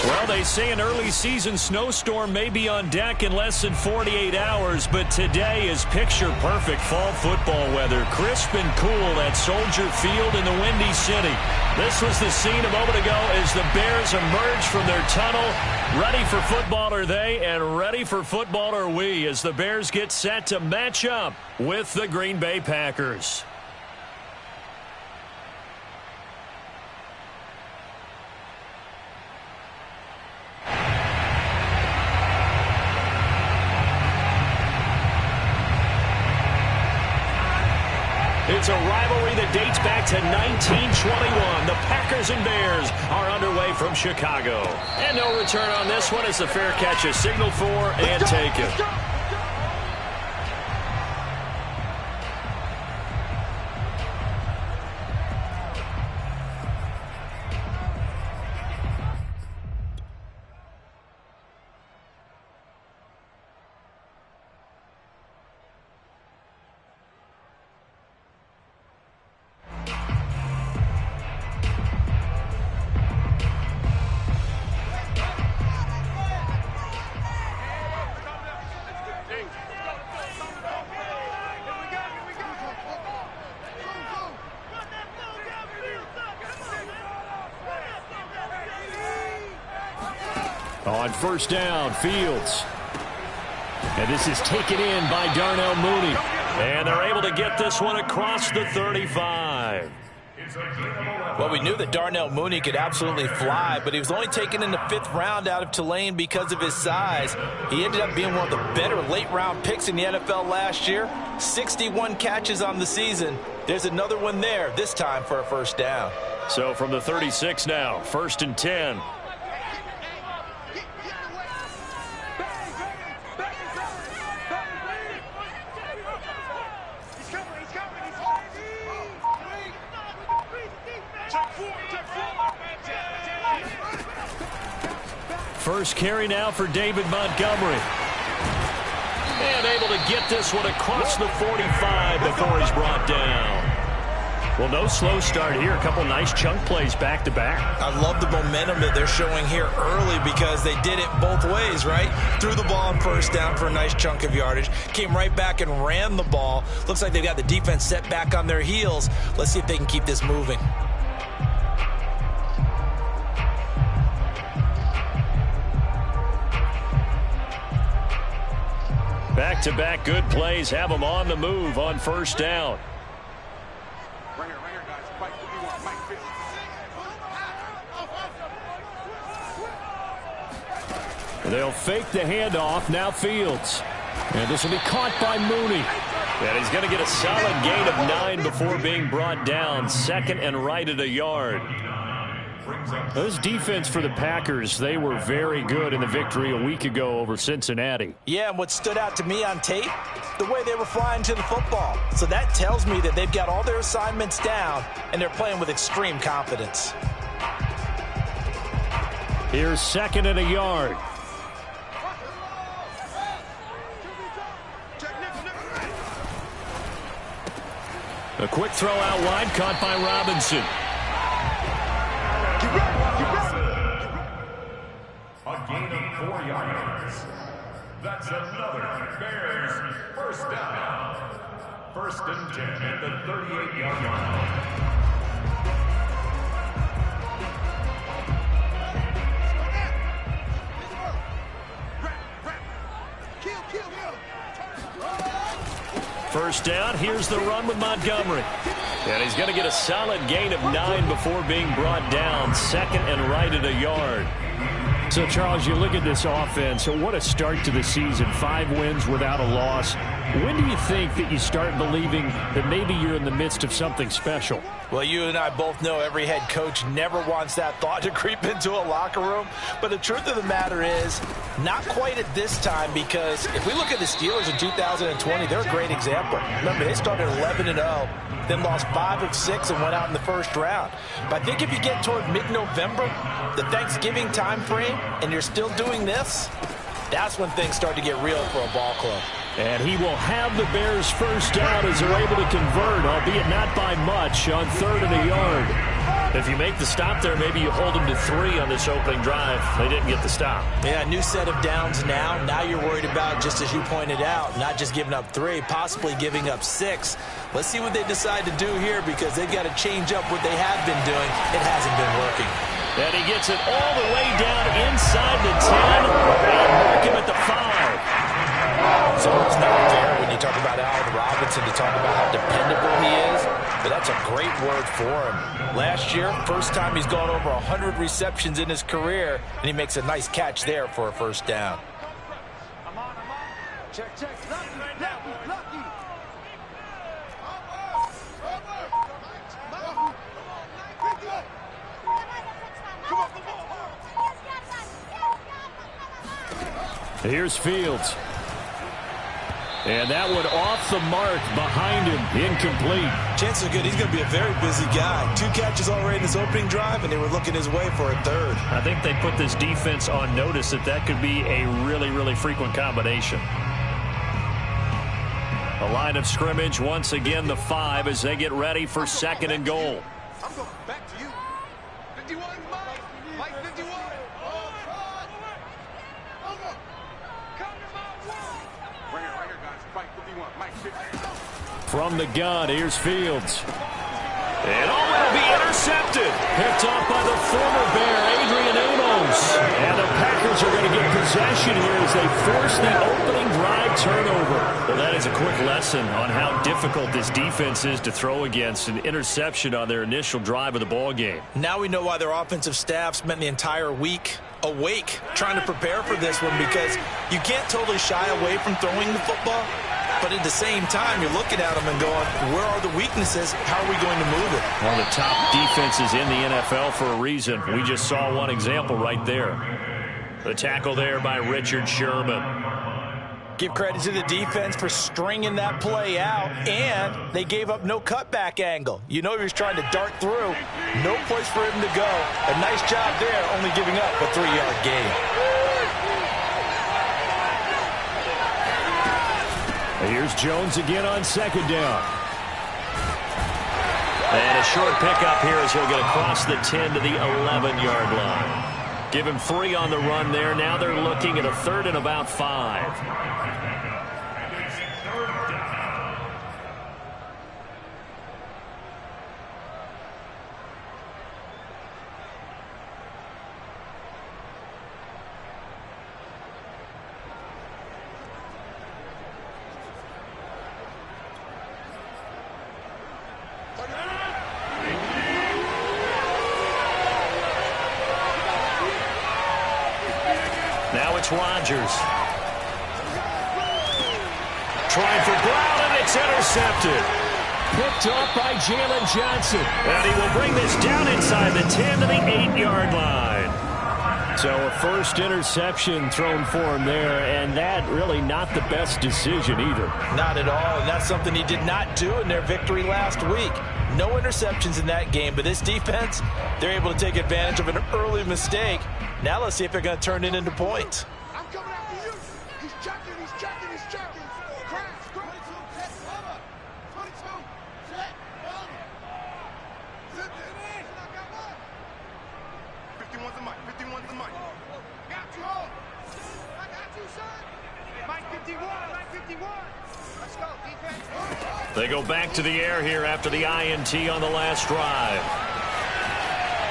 Well, they say an early season snowstorm may be on deck in less than 48 hours, but today is picture-perfect fall football weather. Crisp and cool at Soldier Field in the Windy City. This was the scene a moment ago as the Bears emerged from their tunnel. Ready for football are they, and ready for football are we, as the Bears get set to match up with the Green Bay Packers. It's a rivalry that dates back to 1921. The Packers and Bears are underway from Chicago. And no return on this one as the fair catch is signaled for and taken. On first down, Fields. And this is taken in by Darnell Mooney. And they're able to get this one across the 35. Well, we knew that Darnell Mooney could absolutely fly, but he was only taken in the 5th round out of Tulane because of his size. He ended up being one of the better late-round picks in the NFL last year. 61 catches on the season. There's another one there, this time for a first down. So from the 36 now, 1st and 10. First carry now for David Montgomery. And able to get this one across the 45 before he's brought down. Well, no slow start here. A couple nice chunk plays back-to-back. I love the momentum that they're showing here early because they did it both ways, right? Threw the ball on first down for a nice chunk of yardage. Came right back and ran the ball. Looks like they've got the defense set back on their heels. Let's see if they can keep this moving. Back-to-back good plays have them on the move on first down. Right here, guys. Fight what you want. Mike Fields. They'll fake the handoff. Now Fields. And this will be caught by Mooney. And he's going to get a solid gain of 9 before being brought down. 2nd and right at a yard. This defense for the Packers, they were very good in the victory a week ago over Cincinnati. Yeah, and what stood out to me on tape, the way they were flying to the football. So that tells me that they've got all their assignments down, and they're playing with extreme confidence. Here's 2nd and a yard. A quick throw out wide, caught by Robinson. A gain of 4 yards. That's another Bears first down. 1st and 10 at the 38-yard line. First down, here's the run with Montgomery. And he's going to get a solid gain of 9 before being brought down. 2nd and right at a yard. So, Charles, you look at this offense, so what a start to the season. 5 wins without a loss. When do you think that you start believing that maybe you're in the midst of something special? Well, you and I both know every head coach never wants that thought to creep into a locker room. But the truth of the matter is, not quite at this time, because if we look at the Steelers in 2020, they're a great example. Remember, they started 11-0, then lost 5 of 6 and went out in the first round. But I think if you get toward mid-November, the Thanksgiving time frame, and you're still doing this, that's when things start to get real for a ball club. And he will have the Bears first down as they're able to convert, albeit not by much, on 3rd and a yard. If you make the stop there, maybe you hold them to 3 on this opening drive. They didn't get the stop. Yeah, new set of downs now. Now you're worried about, just as you pointed out, not just giving up 3, possibly giving up 6. Let's see what they decide to do here, because they've got to change up what they have been doing. It hasn't been working. And he gets it all the way down inside the 10 and mark him at the 5. So it's not fair when you talk about Allen Robinson to talk about how dependable he is, but that's a great word for him. Last year, first time he's gone over 100 receptions in his career, and he makes a nice catch there for a first down. Check, check. Lucky. Here's Fields. And that one off the mark behind him, incomplete. Chances are good he's going to be a very busy guy. 2 catches already in this opening drive, and they were looking his way for a 3rd. I think they put this defense on notice that could be a really, really frequent combination. A line of scrimmage, once again the 5 as they get ready for 2nd and goal. I'm going back to you. 51, Mike 51. Right here, guys. Mike 51. Mike 50. From the gun, here's Fields. And will be intercepted. Picked off by the former Bear, Adrian Amos. And the Packers are going to get possession here as they force the opening drive turnover. Well, that is a quick lesson on how difficult this defense is to throw against. An interception on their initial drive of the ball game. Now we know why their offensive staff spent the entire week awake trying to prepare for this one, because you can't totally shy away from throwing the football. But at the same time, you're looking at them and going, where are the weaknesses? How are we going to move it? One of the top defenses in the NFL for a reason. We just saw one example right there. The tackle there by Richard Sherman. Give credit to the defense for stringing that play out, and they gave up no cutback angle. You know he was trying to dart through. No place for him to go. A nice job there, only giving up a 3-yard gain. Here's Jones again on 2nd down. And a short pickup here as he'll get across the 10 to the 11-yard line. Give him 3 on the run there. Now they're looking at a 3rd and about 5. Now it's Rodgers. Trying for Brown, and it's intercepted. Picked off by Jalen Johnson. And he will bring this down inside the 10 to the 8-yard line. So a first interception thrown for him there, and that really not the best decision either. Not at all, and that's something he did not do in their victory last week. No interceptions in that game, but this defense, they're able to take advantage of an early mistake. Now let's see if they're going to turn it into points. I'm coming after you. He's checking. Crash. 22, cover. 22, set, 51's the mic. 51's the mic. Got you. I got you, son. Mike 51. Let's go, defense. They go back to the air here after the INT on the last drive.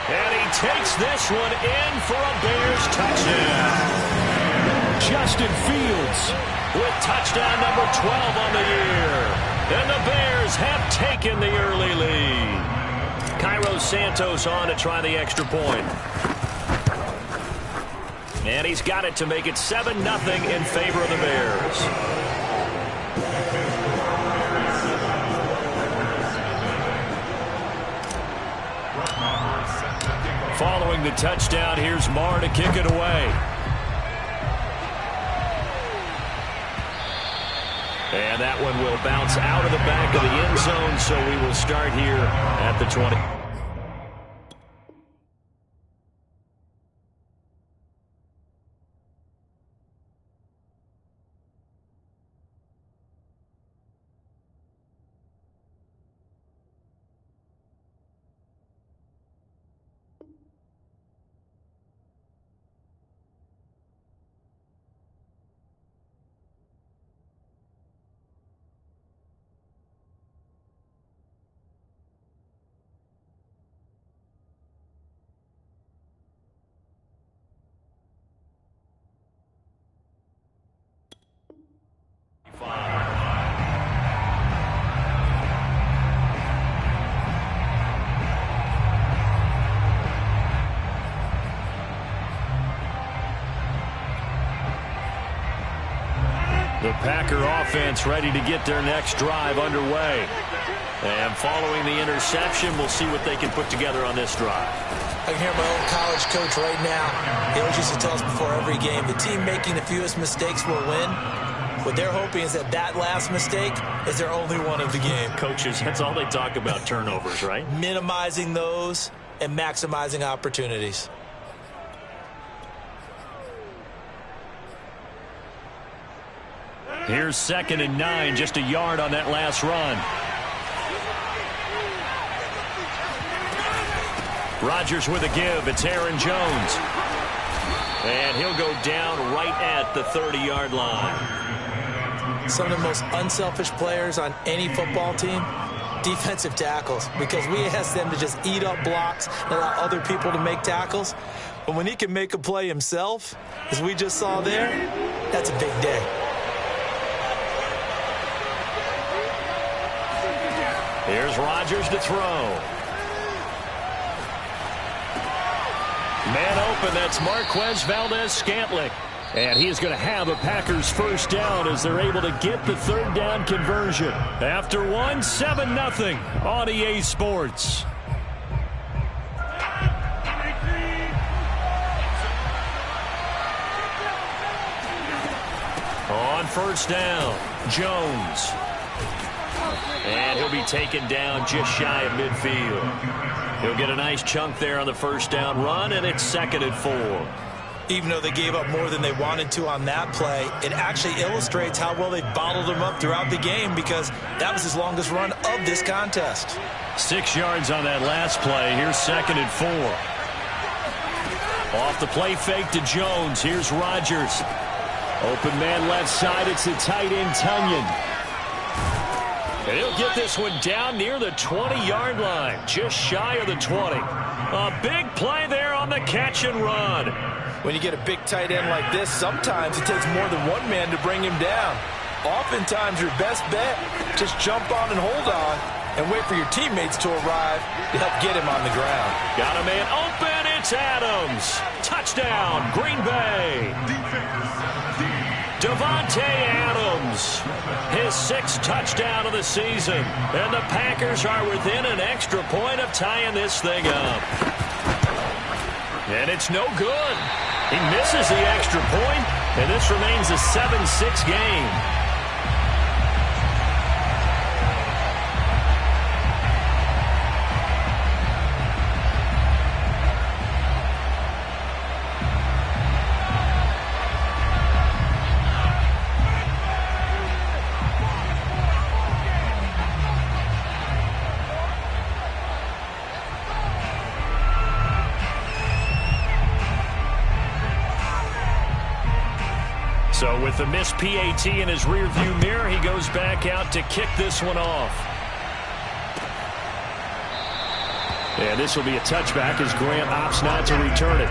And he takes this one in for a Bears touchdown. Justin Fields with touchdown number 12 on the year. And the Bears have taken the early lead. Cairo Santos on to try the extra point. And he's got it to make it 7-0 in favor of the Bears. Following the touchdown, here's Marr to kick it away. And that one will bounce out of the back of the end zone, so we will start here at the 20. The Packer offense ready to get their next drive underway. And following the interception, we'll see what they can put together on this drive. I can hear my old college coach right now. He always used to tell us before every game, the team making the fewest mistakes will win. What they're hoping is that that last mistake is their only one of the game. Coaches, that's all they talk about, turnovers, right? Minimizing those and maximizing opportunities. Here's 2nd and 9, just a yard on that last run. Rodgers with a give. It's Aaron Jones. And he'll go down right at the 30-yard line. Some of the most unselfish players on any football team, defensive tackles, because we ask them to just eat up blocks and allow other people to make tackles. But when he can make a play himself, as we just saw there, that's a big day. Here's Rodgers to throw. Man open, that's Marquez Valdez-Scantling. And he's going to have a Packers first down as they're able to get the 3rd down conversion. After 7-0 on EA Sports. On first down, Jones. And he'll be taken down just shy of midfield. He'll get a nice chunk there on the first down run, and it's 2nd and 4. Even though they gave up more than they wanted to on that play, it actually illustrates how well they bottled him up throughout the game, because that was his longest run of this contest. 6 yards on that last play. Here's 2nd and 4. Off the play fake to Jones. Here's Rodgers. Open man left side. It's the tight end Tunyon. And he'll get this one down near the 20-yard line, just shy of the 20. A big play there on the catch and run. When you get a big tight end like this, sometimes it takes more than one man to bring him down. Oftentimes, your best bet, just jump on and hold on and wait for your teammates to arrive to help get him on the ground. Got a man open. It's Adams. Touchdown, Green Bay. Davante Adams, his 6th touchdown of the season. And the Packers are within an extra point of tying this thing up. And it's no good. He misses the extra point, and this remains a 7-6 game. So with the missed PAT in his rearview mirror, he goes back out to kick this one off. And this will be a touchback as Grant opts not to return it.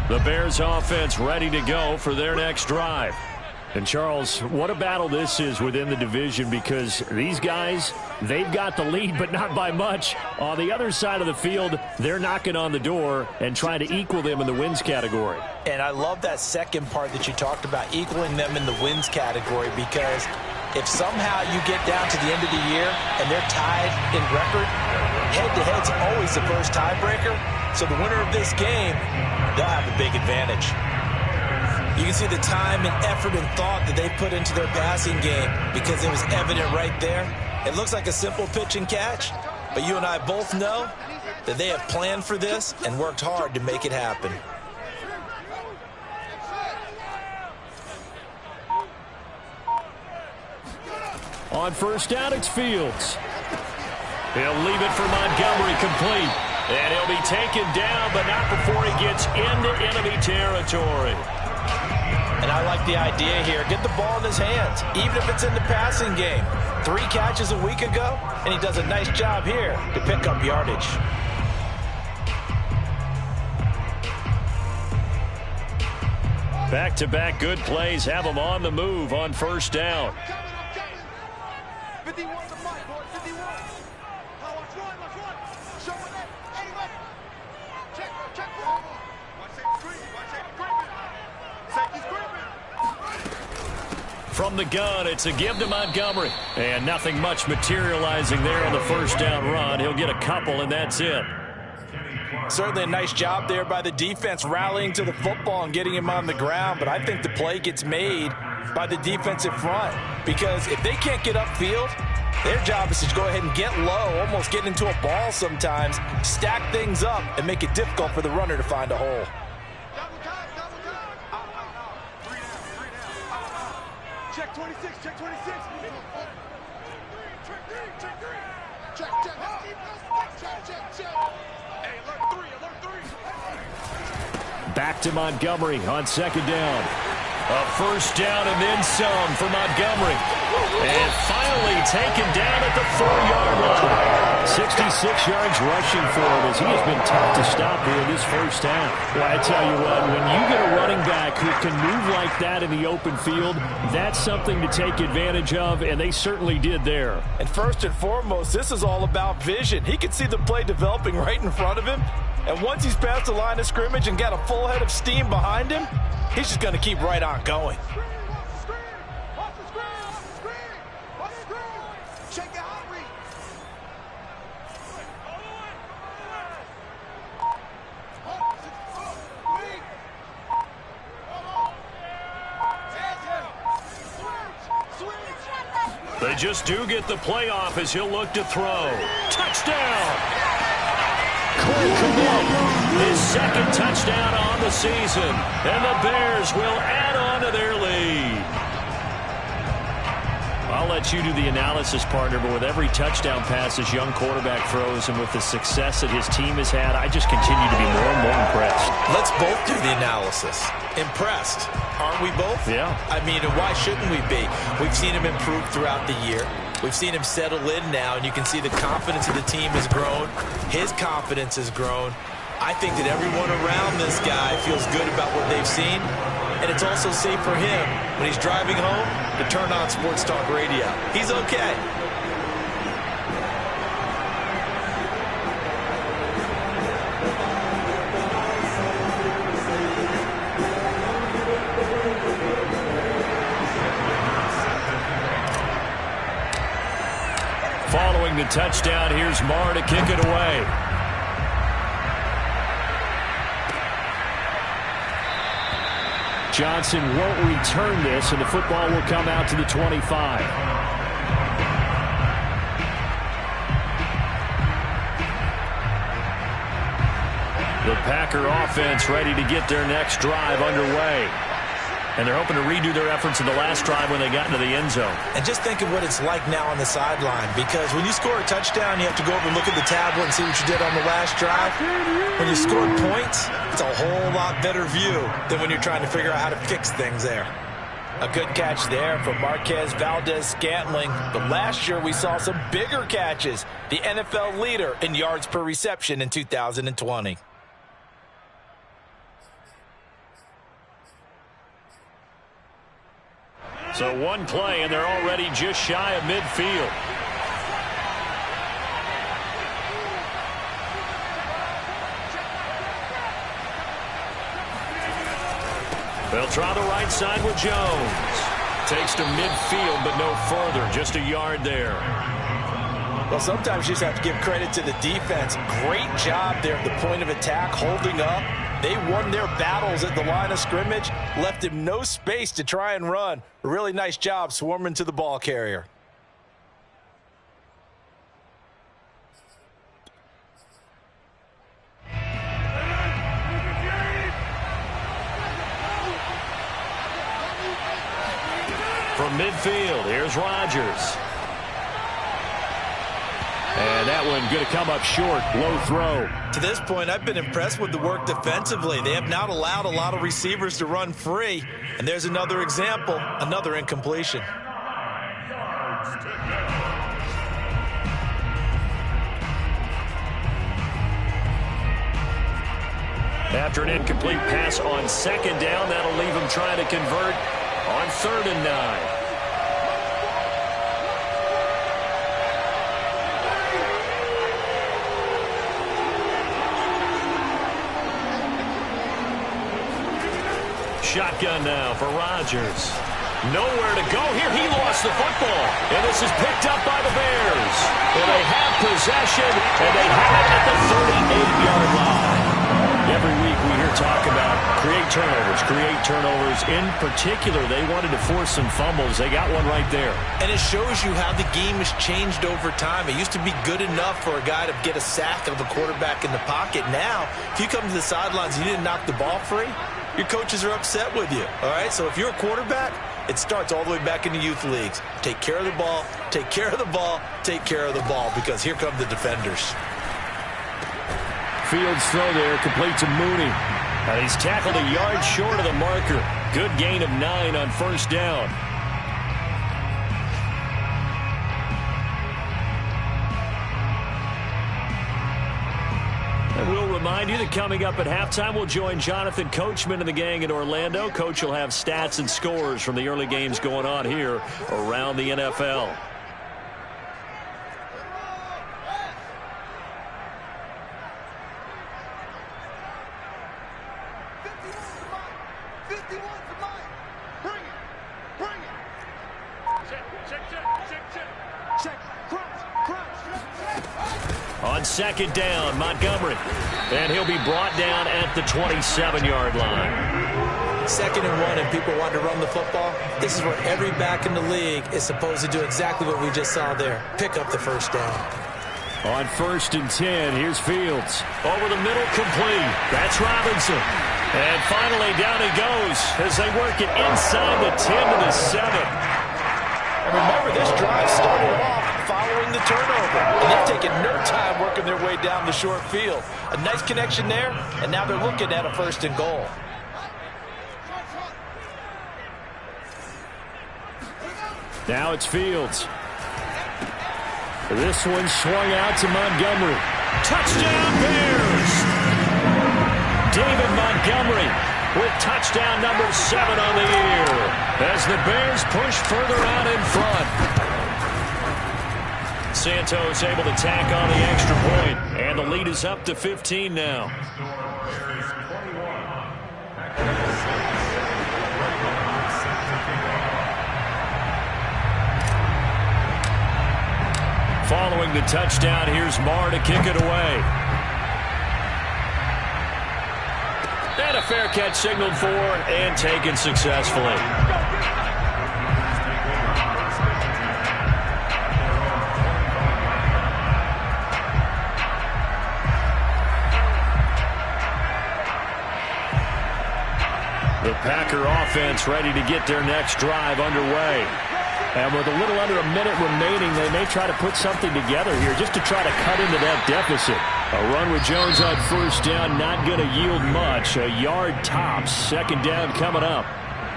The Bears offense ready to go for their next drive. And Charles, what a battle this is within the division, because these guys, they've got the lead, but not by much. On the other side of the field, they're knocking on the door and trying to equal them in the wins category. And I love that second part that you talked about, equaling them in the wins category, because if somehow you get down to the end of the year and they're tied in record, head-to-head's always the first tiebreaker. So the winner of this game, they'll have a big advantage. You can see the time and effort and thought that they put into their passing game, because it was evident right there. It looks like a simple pitch and catch, but you and I both know that they have planned for this and worked hard to make it happen. On first down, it's Fields. He'll leave it for Montgomery, complete. And he'll be taken down, but not before he gets into enemy territory. And I like the idea here. Get the ball in his hands, even if it's in the passing game. 3 catches a week ago, and he does a nice job here to pick up yardage. Back-to-back good plays have him on the move on first down. 51 to Mike, boy, 51. Watch one. Show it that. Anyway. Check. Watch safety screaming. From the gun, it's a give to Montgomery. And nothing much materializing there on the first down run. He'll get a couple, and that's it. Certainly a nice job there by the defense rallying to the football and getting him on the ground, but I think the play gets made by the defensive front because if they can't get upfield, their job is to go ahead and get low, almost get into a ball sometimes, stack things up, and make it difficult for the runner to find a hole. Double time. Three down. Check 26. Check. Hey, alert three. Back to Montgomery on second down. A first down and then some for Montgomery. And finally taken down at the 4-yard line. 66 yards rushing for him as he has been tough to stop here in this first half. Well, I tell you what, when you get a running back who can move like that in the open field, that's something to take advantage of, and they certainly did there. And first and foremost, this is all about vision. He can see the play developing right in front of him. And once he's past the line of scrimmage and got a full head of steam behind him, he's just going to keep right on going. Watch the screen. Check the hot read. They just do get the play off as he'll look to throw. Touchdown! Cole Kmet, his second touchdown on the season, and the Bears will add on to their lead. I'll let you do the analysis, partner, but with every touchdown pass this young quarterback throws and with the success that his team has had, I just continue to be more and more impressed. Let's both do the analysis. Impressed. Aren't we both? Yeah. I mean, and why shouldn't we be? We've seen him improve throughout the year. We've seen him settle in now, and you can see the confidence of the team has grown. His confidence has grown. I think that everyone around this guy feels good about what they've seen, and it's also safe for him when he's driving home to turn on Sports Talk Radio. He's okay. Following the touchdown, here's Marr to kick it away. Johnson won't return this, and the football will come out to the 25. The Packer offense ready to get their next drive underway. And they're hoping to redo their efforts in the last drive when they got into the end zone. And just think of what it's like now on the sideline, because when you score a touchdown, you have to go over and look at the tablet and see what you did on the last drive. When you scored points, it's a whole lot better view than when you're trying to figure out how to fix things there. A good catch there from Marquez Valdez-Scantling. But last year we saw some bigger catches. The NFL leader in yards per reception in 2020. So one play, and they're already just shy of midfield. They'll try the right side with Jones. Takes to midfield, but no further. Just a yard there. Well, sometimes you just have to give credit to the defense. Great job there at the point of attack, holding up. They won their battles at the line of scrimmage, left him no space to try and run. A really nice job swarming to the ball carrier. From midfield, here's Rodgers. And that one going to come up short, low throw. To this point, I've been impressed with the work defensively. They have not allowed a lot of receivers to run free. And there's another example, another incompletion. After an incomplete pass on second down, that'll leave him trying to convert on 3rd and 9. Shotgun now for Rodgers. Nowhere to go here. He lost the football. And this is picked up by the Bears. And they have possession, and they have it at the 38-yard line. Every week we hear talk about create turnovers. In particular, they wanted to force some fumbles. They got one right there. And it shows you how the game has changed over time. It used to be good enough for a guy to get a sack of a quarterback in the pocket. Now, if you come to the sidelines and you didn't knock the ball free, your coaches are upset with you. All right, so if you're a quarterback, it starts all the way back in the youth leagues. Take care of the ball, take care of the ball, take care of the ball, because here come the defenders. Fields throw there, complete to Mooney. And he's tackled a yard short of the marker. Good gain of 9 on 1st down. And we'll remind you that coming up at halftime, we'll join Jonathan Coachman and the gang in Orlando. Coach will have stats and scores from the early games going on here around the NFL. On 2nd down, Montgomery. And he'll be brought down at the 27-yard line. 2nd and 1, and people want to run the football. This is where every back in the league is supposed to do exactly what we just saw there. Pick up the 1st down. On 1st and 10, here's Fields. Over the middle, complete. That's Robinson. And finally, down he goes as they work it inside the 10 to the 7. And remember, this drive started off following the turnover. And they've taken no time working their way down the short field. A nice connection there, and now they're looking at a 1st and goal. Now it's Fields. This one swung out to Montgomery. Touchdown, Bears! David Montgomery with touchdown number 7 on the year as the Bears push further out in front. Santos able to tack on the extra point, and the lead is up to 15 now. Following the touchdown, here's Marr to kick it away. And a fair catch signaled for and taken successfully. The Packer offense ready to get their next drive underway. And with a little under a minute remaining, they may try to put something together here just to try to cut into that deficit. A run with Jones on 1st down, not going to yield much. A yard tops. 2nd down coming up.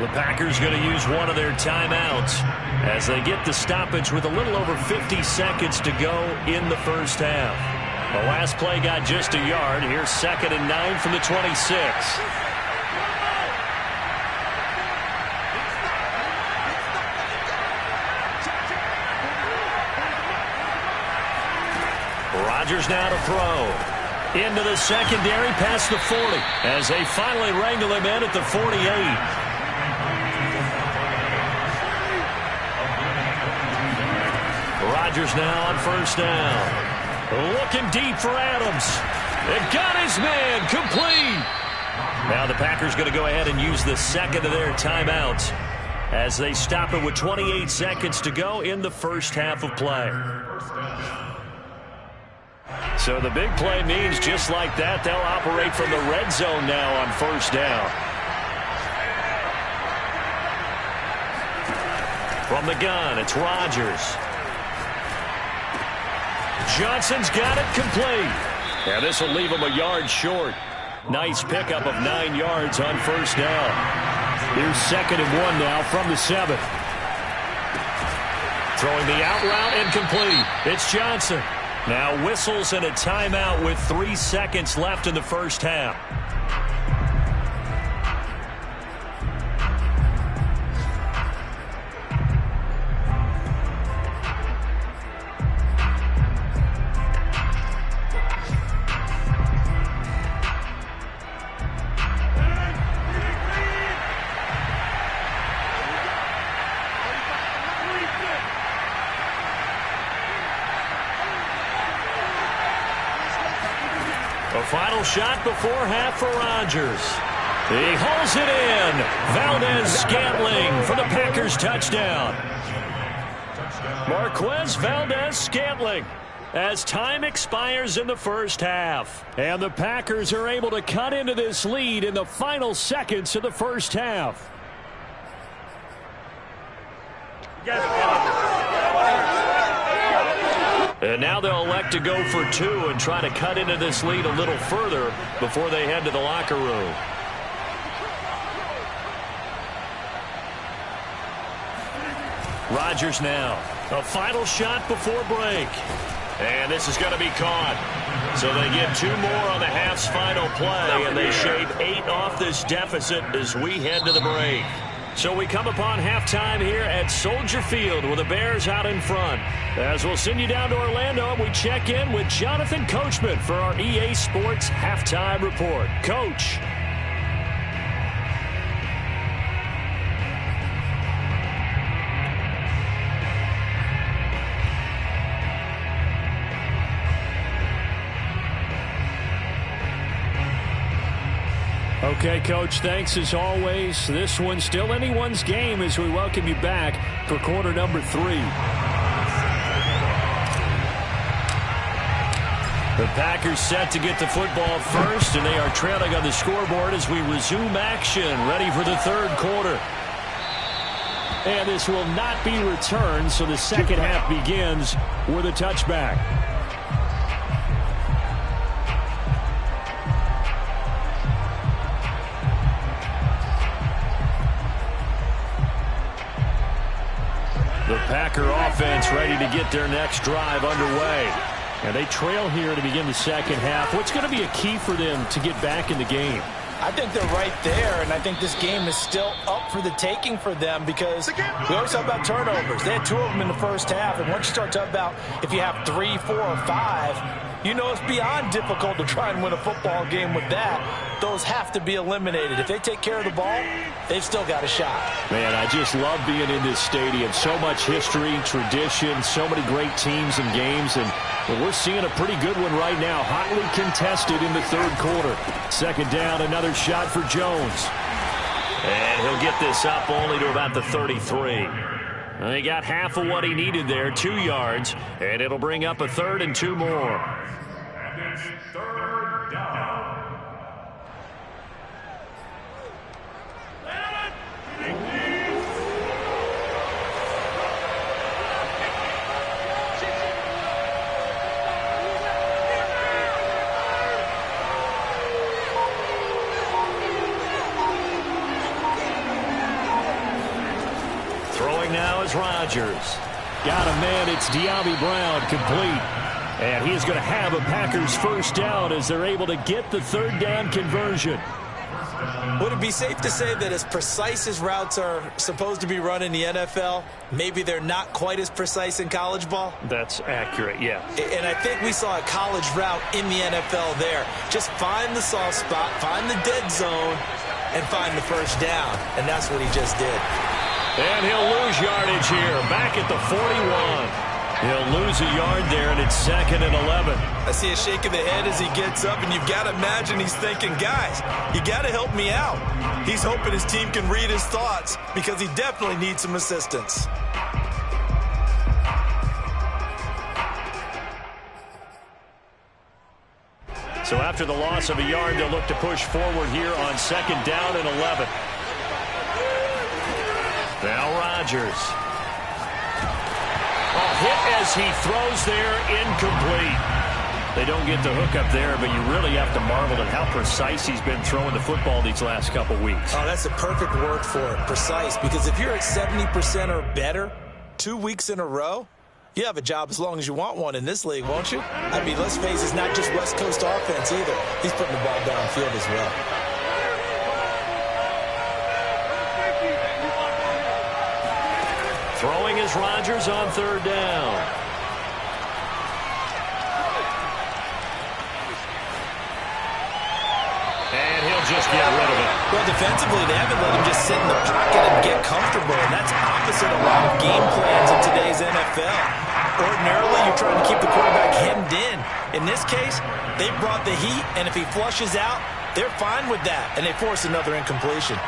The Packers going to use one of their timeouts as they get the stoppage with a little over 50 seconds to go in the 1st half. The last play got just a yard. Here's 2nd and 9 from the 26. Rodgers now to throw. Into the secondary past the 40 as they finally wrangle him in at the 48. Rodgers now on 1st down. Looking deep for Adams. It got his man complete. Now the Packers going to go ahead and use the 2nd of their timeouts as they stop it with 28 seconds to go in the 1st half of play. So the big play means just like that, they'll operate from the red zone now on 1st down. From the gun, it's Rodgers. Johnson's got it complete. And this will leave him a yard short. Nice pickup of 9 yards on 1st down. Here's 2nd and 1 now from the 7. Throwing the out route incomplete. It's Johnson. Now whistles and a timeout with 3 seconds left in the 1st half. Final shot before half for Rodgers. He hauls it in. Valdez-Scantling for the Packers touchdown. Marquez Valdez-Scantling as time expires in the first half. And the Packers are able to cut into this lead in the final seconds of the first half. And now they'll elect to go for two and try to cut into this lead a little further before they head to the locker room. Rodgers now. A final shot before break. And this is going to be caught. So they get two more on the half's final play, and they shave 8 off this deficit as we head to the break. So we come upon halftime here at Soldier Field with the Bears out in front. As we'll send you down to Orlando, we check in with Jonathan Coachman for our EA Sports Halftime Report. Coach. Okay, Coach, thanks as always. This one's still anyone's game as we welcome you back for quarter number 3. The Packers set to get the football first, and they are trailing on the scoreboard as we resume action, ready for the third quarter. And this will not be returned, so the second half begins with a touchback. The Packer offense ready to get their next drive underway. And they trail here to begin the second half. What's going to be a key for them to get back in the game? I think they're right there, and I think this game is still up for the taking for them because we always talk about turnovers. They had 2 of them in the first half, and once you start talking about if you have 3, 4, or 5, you know it's beyond difficult to try and win a football game with that. Those have to be eliminated. If they take care of the ball, they've still got a shot. Man, I just love being in this stadium. So much history, tradition, so many great teams and games, and we're seeing a pretty good one right now, hotly contested in the third quarter. Second down, another shot for Jones. And he'll get this up only to about the 33. And he got half of what he needed there, 2 yards, and it'll bring up a 3rd and 2 more. And it's 3rd down. Throwing now is Rodgers. Got a man, it's De'Ami Brown, complete. And he's going to have a Packers first down as they're able to get the 3rd down conversion. Would it be safe to say that as precise as routes are supposed to be run in the NFL, maybe they're not quite as precise in college ball? That's accurate, yeah. And I think we saw a college route in the NFL there. Just find the soft spot, find the dead zone, and find the first down. And that's what he just did. And he'll lose yardage here, back at the 41. He'll lose a yard there, and it's 2nd and 11. I see a shake of the head as he gets up, and you've got to imagine he's thinking, guys, you got to help me out. He's hoping his team can read his thoughts because he definitely needs some assistance. So after the loss of a yard, they'll look to push forward here on 2nd down and 11. Now Rodgers. Hit as he throws there, incomplete. They don't get the hook up there, but you really have to marvel at how precise he's been throwing the football these last couple weeks. Oh, that's the perfect word for it, precise, because if you're at 70% or better 2 weeks in a row, you have a job as long as you want one in this league, won't you? I mean, let's face it, it's not just West Coast offense either. He's putting the ball downfield as well. Throwing is Rodgers on 3rd down. And he'll just get rid of it. Well, defensively, they haven't let him just sit in the pocket and get comfortable, and that's opposite a lot of game plans in today's NFL. Ordinarily, you're trying to keep the quarterback hemmed in. In this case, they brought the heat, and if he flushes out, they're fine with that, and they force another incompletion.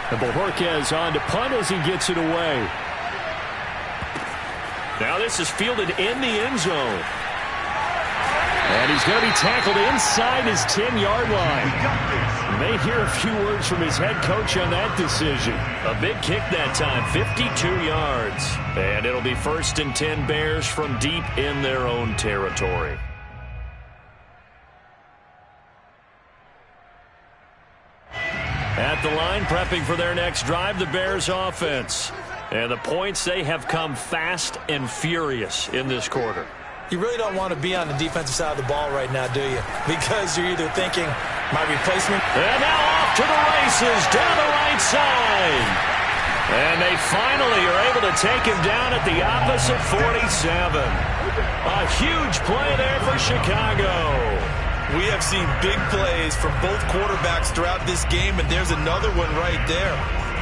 And Bojorquez on to punt as he gets it away. Now this is fielded in the end zone. And he's going to be tackled inside his 10-yard line. You may hear a few words from his head coach on that decision. A big kick that time, 52 yards. And it'll be 1st and 10 Bears from deep in their own territory. At the line, prepping for their next drive, the Bears offense. And the points, they have come fast and furious in this quarter. You really don't want to be on the defensive side of the ball right now, do you? Because you're either thinking, my replacement. And now off to the races, down the right side. And they finally are able to take him down at the opposite 47. A huge play there for Chicago. We have seen big plays from both quarterbacks throughout this game, and there's another one right there.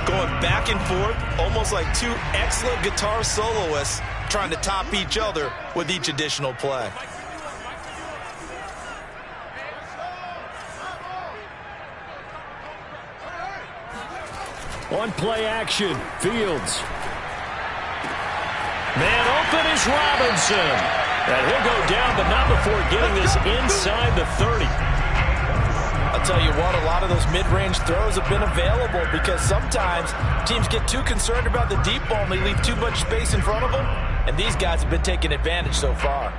Going back and forth, almost like two excellent guitar soloists trying to top each other with each additional play. On play action, Fields. Man open is Robinson. And he'll go down, but not before getting this inside the 30. I'll tell you what, a lot of those mid-range throws have been available because sometimes teams get too concerned about the deep ball and they leave too much space in front of them. And these guys have been taking advantage so far.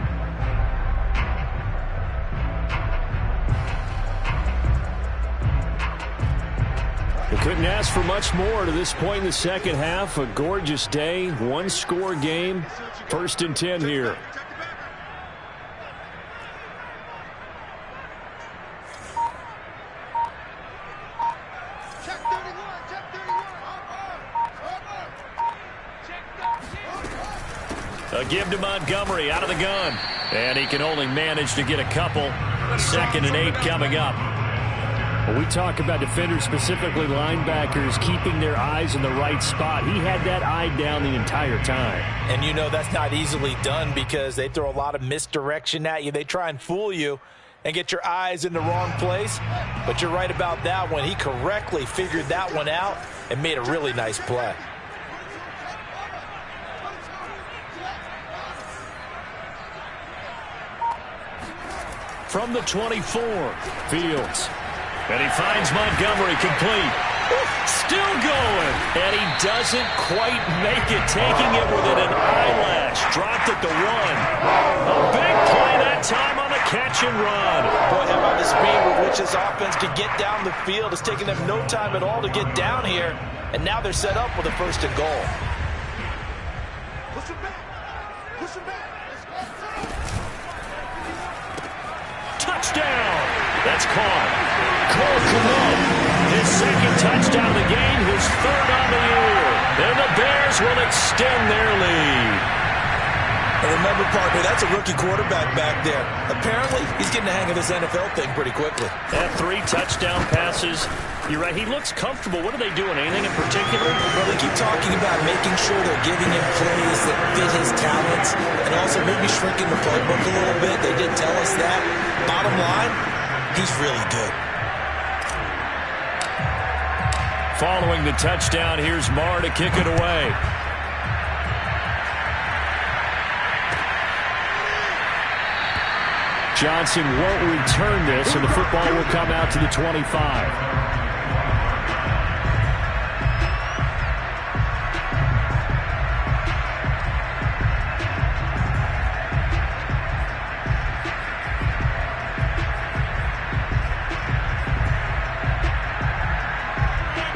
They couldn't ask for much more to this point in the second half. A gorgeous day, one-score game, 1st and 10 here. A give to Montgomery out of the gun. And he can only manage to get a couple. 2nd and 8 coming up. When we talk about defenders, specifically linebackers, keeping their eyes in the right spot, he had that eye down the entire time. And you know that's not easily done because they throw a lot of misdirection at you. They try and fool you and get your eyes in the wrong place. But you're right about that one. He correctly figured that one out and made a really nice play. From the 24, Fields. And he finds Montgomery complete. Still going. And he doesn't quite make it, taking it within an eyelash. Dropped at the 1. A big play that time on the catch and run. Boy, how about the speed with which this offense could get down the field. It's taken them no time at all to get down here. And now they're set up with a 1st and goal. Push him back. Push him back. Touchdown. That's caught. Cole Kmet, his 2nd touchdown of the game, his 3rd on the year. And the Bears will extend their lead. And remember, partner, that's a rookie quarterback back there. Apparently, he's getting the hang of this NFL thing pretty quickly. That 3 touchdown passes. You're right, he looks comfortable. What are they doing? Anything in particular? Well, they keep talking about making sure they're giving him plays that fit his talents and also maybe shrinking the playbook a little bit. They did tell us that. Bottom line, he's really good. Following the touchdown, here's Marr to kick it away. Johnson won't return this, and the football will come out to the 25.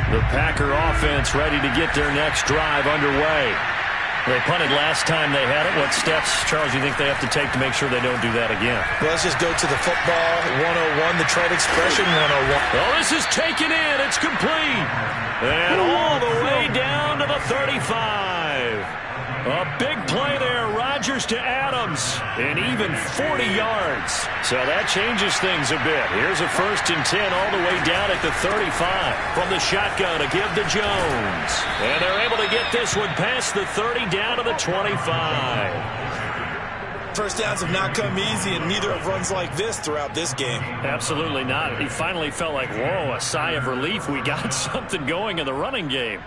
The Packer offense ready to get their next drive underway. They punted last time they had it. What steps, Charles, you think they have to take to make sure they don't do that again? Well, let's just go to the football 101, the trade expression 101. Oh, this is taken in. It's complete. And all the way down to the 35. A big play there. Rodgers to Adams. And even 40 yards. So that changes things a bit. Here's a 1st and 10 all the way down at the 35. From the shotgun to give to Jones. And they're able to get this one past the 30 down to the 25. First downs have not come easy, and neither have runs like this throughout this game. Absolutely not. He finally felt like, whoa, a sigh of relief. We got something going in the running game.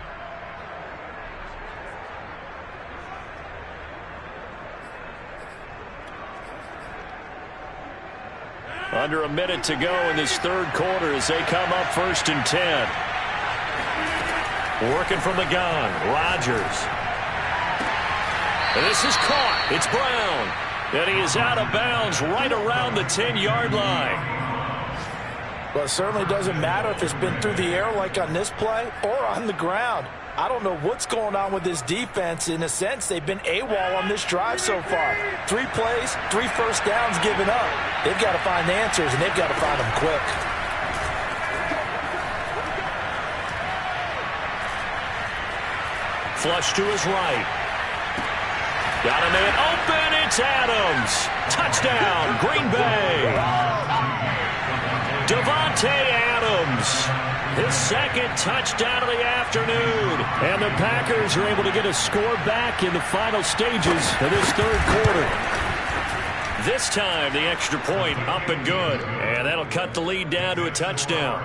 Under a minute to go in this 3rd quarter as they come up 1st and 10. Working from the gun, Rodgers. And this is caught. It's Brown. And he is out of bounds right around the 10-yard line. Well, it certainly doesn't matter if it's been through the air like on this play or on the ground. I don't know what's going on with this defense. In a sense, they've been AWOL on this drive so far. 3 plays, 3 first downs given up. They've got to find answers, and they've got to find them quick. Flush to his right. Got a man open. It's Adams. Touchdown, Green Bay. Devontae Adams. His 2nd touchdown of the afternoon. And the Packers are able to get a score back in the final stages of this 3rd quarter. This time, the extra point up and good. And that'll cut the lead down to a touchdown.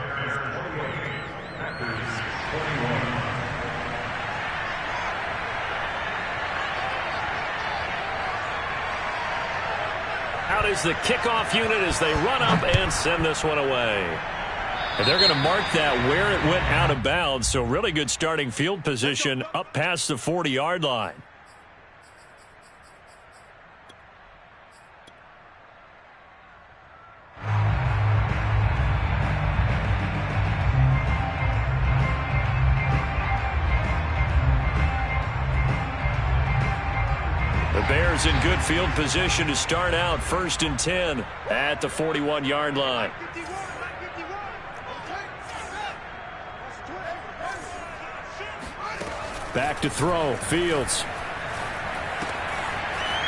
Out is the kickoff unit as they run up and send this one away. And they're going to mark that where it went out of bounds. So really good starting field position up past the 40-yard line. The Bears in good field position to start out 1st and 10 at the 41-yard line. Back to throw, Fields.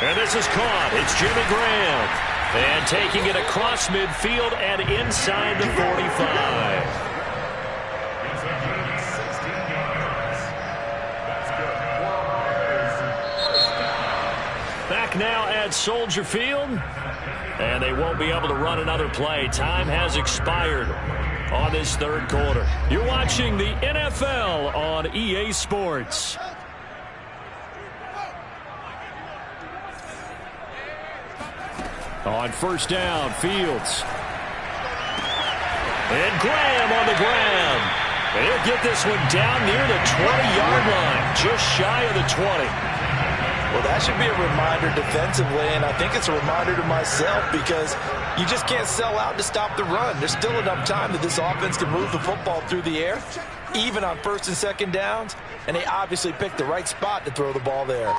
And this is caught. It's Jimmy Graham. And taking it across midfield and inside the 45. Back now at Soldier Field. And they won't be able to run another play. Time has expired on this 3rd quarter. You're watching the NFL on EA Sports. On 1st down, Fields. And Graham on the ground. And he'll get this one down near the 20-yard line, just shy of the 20. Well, that should be a reminder defensively, and I think it's a reminder to myself because you just can't sell out to stop the run. There's still enough time that this offense can move the football through the air, even on 1st and 2nd downs, and they obviously picked the right spot to throw the ball there.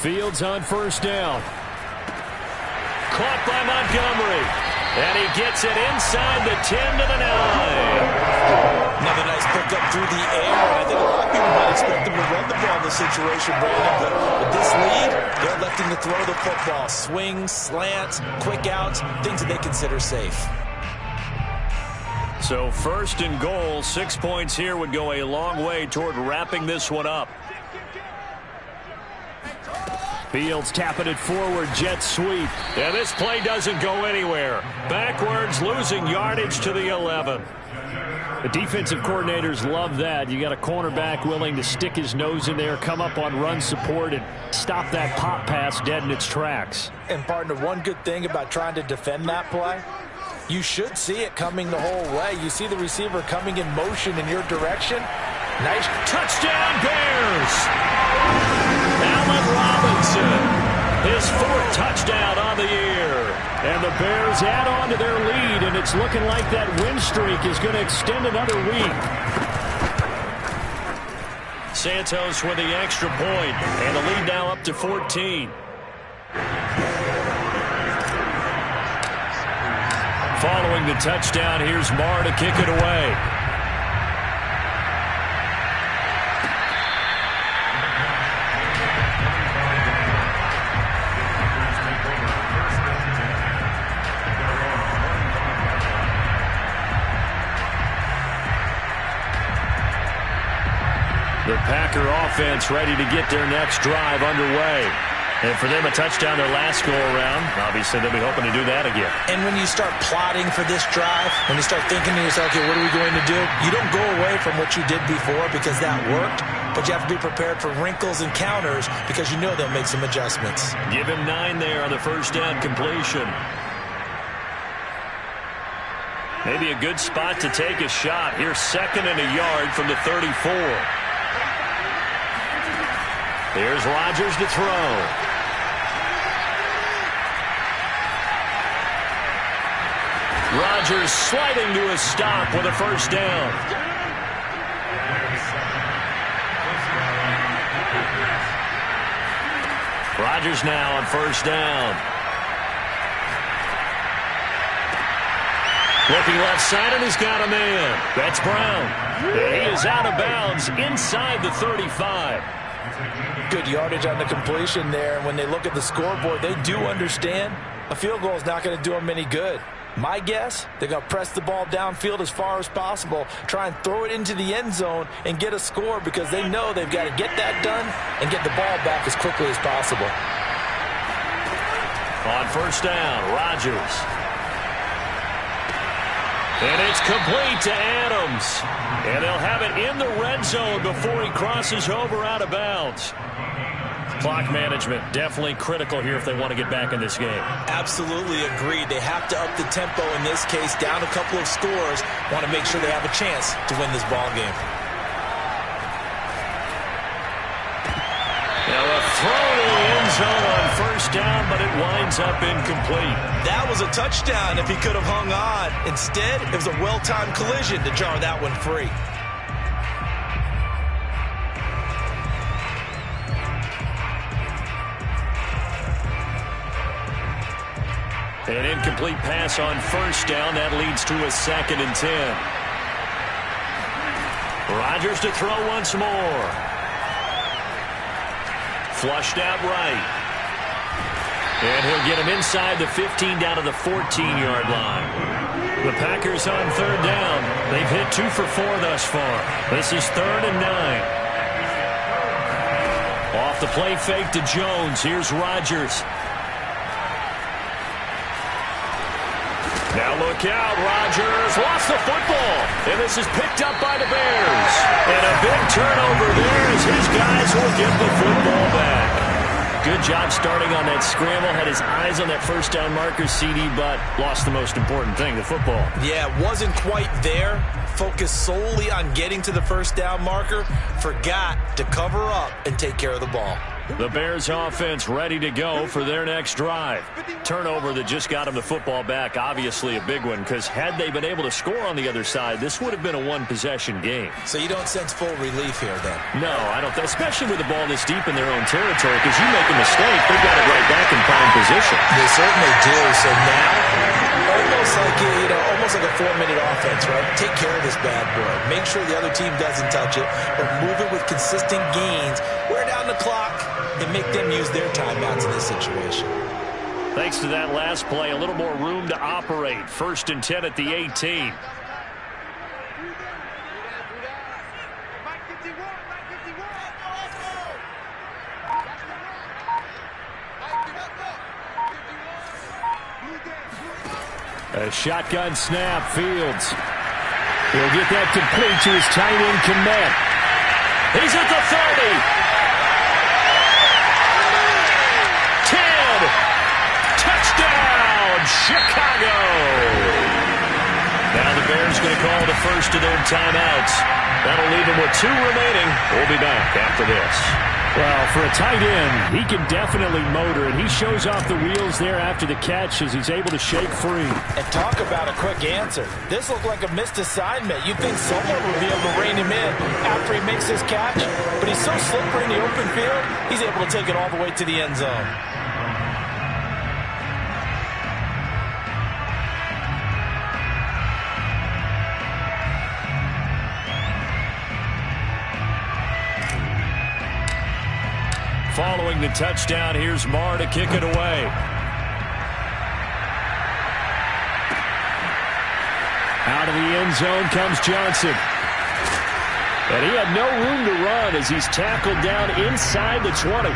Fields on 1st down. Caught by Montgomery. And he gets it inside the 10 to the 9. Another nice pickup through the air. I think a lot of people might expect them to run the ball in this situation, Brandon. But with this lead, they're electing to throw the football. Swings, slants, quick outs, things that they consider safe. So 1st and goal, 6 points here would go a long way toward wrapping this one up. Fields tapping it forward, jet sweep. And this play doesn't go anywhere. Backwards, losing yardage to the 11. The defensive coordinators love that. You got a cornerback willing to stick his nose in there, come up on run support, and stop that pop pass dead in its tracks. And partner, one good thing about trying to defend that play, you should see it coming the whole way. You see the receiver coming in motion in your direction. Nice touchdown, Bears! Allen Robinson, his 4th touchdown on the year. And the Bears add on to their lead, and it's looking like that win streak is going to extend another week. Santos with the extra point, and the lead now up to 14. Following the touchdown, here's Marr to kick it away. The Packer offense ready to get their next drive underway. And for them, a touchdown their last go-around. Obviously, they'll be hoping to do that again. And when you start plotting for this drive, when you start thinking to yourself, okay, what are we going to do? You don't go away from what you did before because that worked, but you have to be prepared for wrinkles and counters because you know they'll make some adjustments. Give him 9 there on the first down completion. Maybe a good spot to take a shot. Here's 2nd and a yard from the 34. Here's Rodgers to throw. Rodgers sliding to a stop with a first down. Rodgers now on first down. Looking left side, and he's got a man. That's Brown. He is out of bounds inside the 35. Good yardage on the completion there. When they look at the scoreboard, they do understand a field goal is not going to do them any good. My guess, they're going to press the ball downfield as far as possible, try and throw it into the end zone and get a score because they know they've got to get that done and get the ball back as quickly as possible. On first down, Rodgers. And it's complete to Adams. And they'll have it in the red zone before he crosses over out of bounds. Clock management definitely critical here if they want to get back in this game. Absolutely agreed. They have to up the tempo in this case, down a couple of scores. Want to make sure they have a chance to win this ball game. Now a throw to the end zone on first down, but it winds up incomplete. That was a touchdown if he could have hung on. Instead, it was a well-timed collision to jar that one free. An incomplete pass on first down. That leads to a 2nd and 10. Rodgers to throw once more. Flushed out right. And he'll get him inside the 15 down to the 14-yard line. The Packers on third down. They've hit 2 for 4 thus far. This is 3rd and 9. Off the play fake to Jones. Here's Rodgers. Now look out, Rodgers lost the football, and this is picked up by the Bears. And a big turnover there as his guys will get the football back. Good job starting on that scramble, had his eyes on that first down marker, CD, but lost the most important thing, the football. Yeah, wasn't quite there. Focused solely on getting to the first down marker. Forgot to cover up and take care of the ball. The Bears offense ready to go for their next drive. Turnover that just got them the football back, obviously a big one, because had they been able to score on the other side, this would have been a one-possession game. So you don't sense full relief here, then? No, I don't, especially with the ball this deep in their own territory, because you make a mistake, they've got it right back in prime position. They certainly do. So now, almost like a 4-minute offense, right? Take care of this bad boy. Make sure the other team doesn't touch it, but move it with consistent gains. Wear down the clock and make them use their timeouts in this situation. Thanks to that last play, a little more room to operate. 1st and 10 at the 18. A shotgun snap, Fields. He'll get that complete to his tight end, Kmet. He's at the 30. 10. Touchdown, Chicago. Now the Bears going to call the first of their timeouts. That'll leave them with 2 remaining. We'll be back after this. Well, for a tight end, he can definitely motor, and he shows off the wheels there after the catch as he's able to shake free. And talk about a quick answer. This looked like a missed assignment. You'd think someone would be able to rein him in after he makes this catch, but he's so slippery in the open field, he's able to take it all the way to the end zone. Following the touchdown, here's Marr to kick it away. Out of the end zone comes Johnson. And he had no room to run as he's tackled down inside the 20.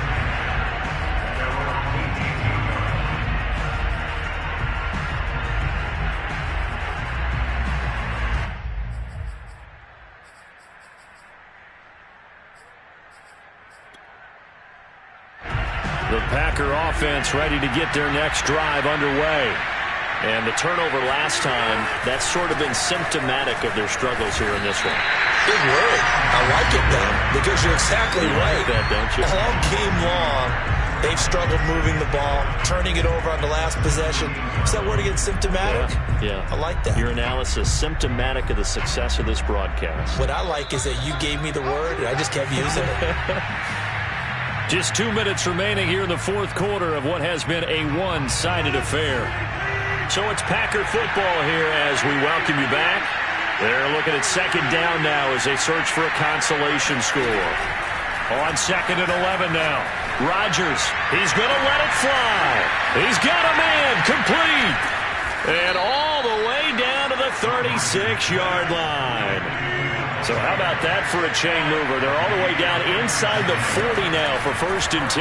The Packer offense ready to get their next drive underway. And the turnover last time, that's sort of been symptomatic of their struggles here in this one. Big word. I like it, though, because you're exactly right. Like that, don't you? All game long, they've struggled moving the ball, turning it over on the last possession. Is that word again, symptomatic? Yeah. I like that. Your analysis, symptomatic of the success of this broadcast. What I like is that you gave me the word, and I just kept using it. Just 2 minutes remaining here in the fourth quarter of what has been a one-sided affair. So it's Packer football here as we welcome you back. They're looking at second down now as they search for a consolation score. On second and 11 now. Rodgers, he's going to let it fly. He's got a man complete. And all the way down to the 36-yard line. So how about that for a chain mover? They're all the way down inside the 40 now for 1st and 10.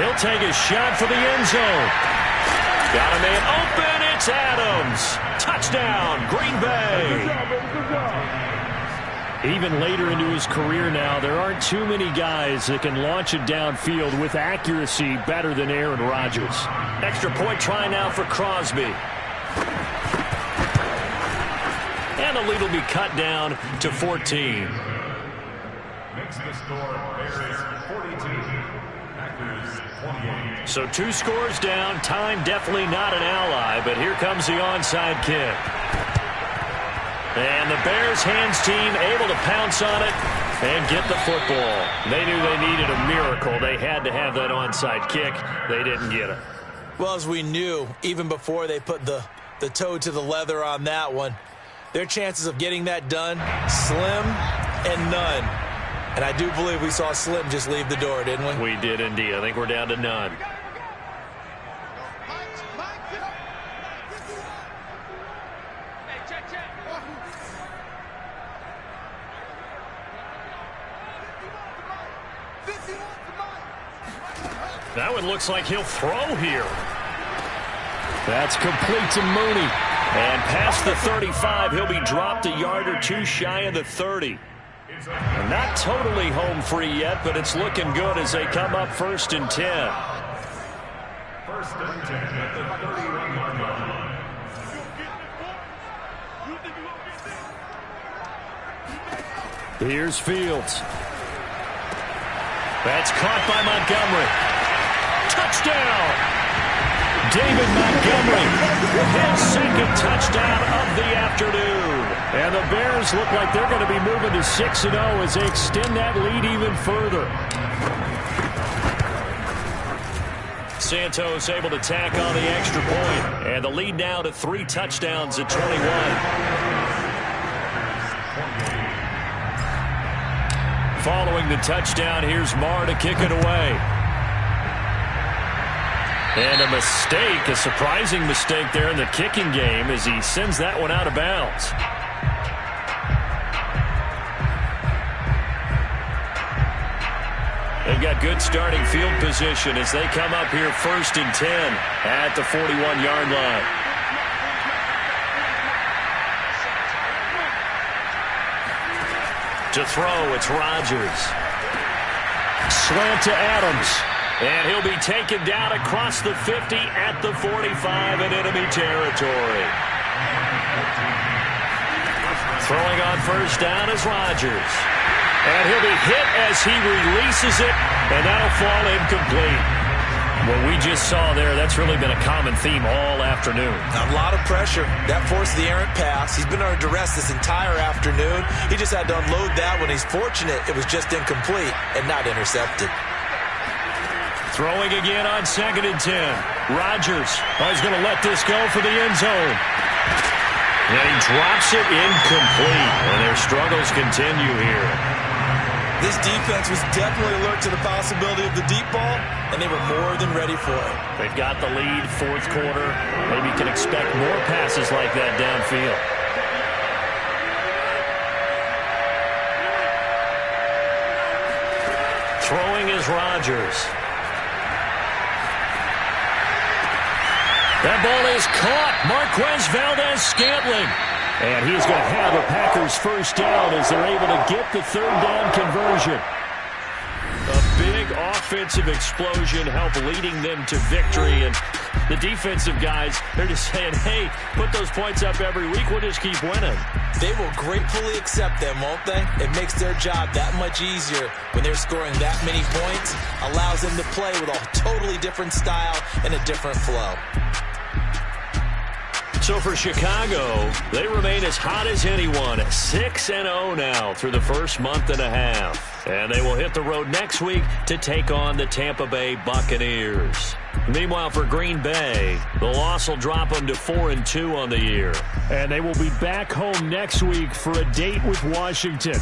He'll take a shot for the end zone. Got a man open. It's Adams. Touchdown, Green Bay. Even later into his career now, there aren't too many guys that can launch it downfield with accuracy better than Aaron Rodgers. Extra point try now for Crosby. And the lead will be cut down to 14. Makes the score Bears 42, Packers 28. So 2 scores down. Time definitely not an ally, but here comes the onside kick. And the Bears hands team able to pounce on it and get the football. They knew they needed a miracle. They had to have that onside kick. They didn't get it. Well, as we knew, even before they put the toe to the leather on that one, their chances of getting that done, slim and none. And I do believe we saw Slim just leave the door, didn't we? We did indeed. I think we're down to none. That one looks like he'll throw here. That's complete to Mooney. And past the 35, he'll be dropped a yard or two shy of the 30. And not totally home free yet, but it's looking good as they come up 1st and 10. 1st and 10 at the 31-yard line. Here's Fields. That's caught by Montgomery. Touchdown! David Montgomery, his second touchdown of the afternoon. And the Bears look like they're going to be moving to 6-0 as they extend that lead even further. Santos able to tack on the extra point. And the lead now to 3 touchdowns at 21. Following the touchdown, here's Marr to kick it away. And a mistake, a surprising mistake there in the kicking game as he sends that one out of bounds. They've got good starting field position as they come up here 1st and 10 at the 41-yard line. To throw, it's Rodgers. Slant to Adams. And he'll be taken down across the 50 at the 45 in enemy territory. Throwing on 1st down is Rodgers. And he'll be hit as he releases it, and that'll fall incomplete. What we just saw there, that's really been a common theme all afternoon. A lot of pressure. That forced the errant pass. He's been under duress this entire afternoon. He just had to unload that one. He's fortunate it was just incomplete and not intercepted. Throwing again on 2nd and 10. Rodgers, he's going to let this go for the end zone. And he drops it incomplete. And their struggles continue here. This defense was definitely alert to the possibility of the deep ball, and they were more than ready for it. They've got the lead, 4th quarter. Maybe you can expect more passes like that downfield. Here's Rodgers. That ball is caught. Marquez Valdez-Scantling. And he's going to have a Packers first down as they're able to get the third down conversion. A big offensive explosion helped leading them to victory. And the defensive guys, they're just saying, hey, put those points up every week. We'll just keep winning. They will gratefully accept them, won't they? It makes their job that much easier when they're scoring that many points. Allows them to play with a totally different style and a different flow. So for Chicago, they remain as hot as anyone, 6-0 now through the first month and a half. And they will hit the road next week to take on the Tampa Bay Buccaneers. Meanwhile, for Green Bay, the loss will drop them to 4-2 on the year. And they will be back home next week for a date with Washington.